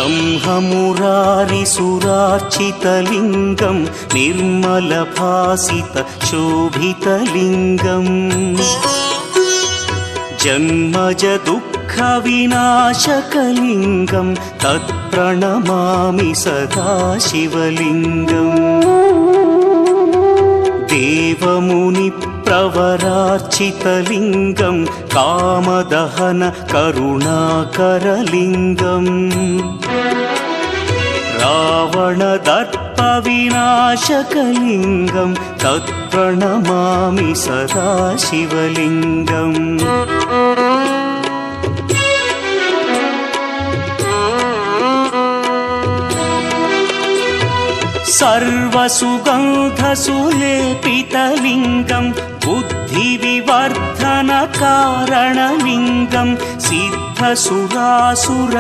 ब्रह्ममुरारिसुरार्चितलिङ्गं निर्मलभासितशोभितलिङ्गम् जन्मजदुःखविनाशकलिङ्गं तत्प्रणमामि सदा शिवलिङ्गम् देवमुनिप्रवरार्चितलिङ्गं कामदहन करुणाकरलिङ्गम् रावणदर्पविनाशकलिङ्गं तत्प्रणमामि सदा शिवलिङ्गम् सर्वसुगन्धसुलेपितलिङ्गं बुद्धिविवर्धनकारणलिङ्गं सिद्धसुरासुर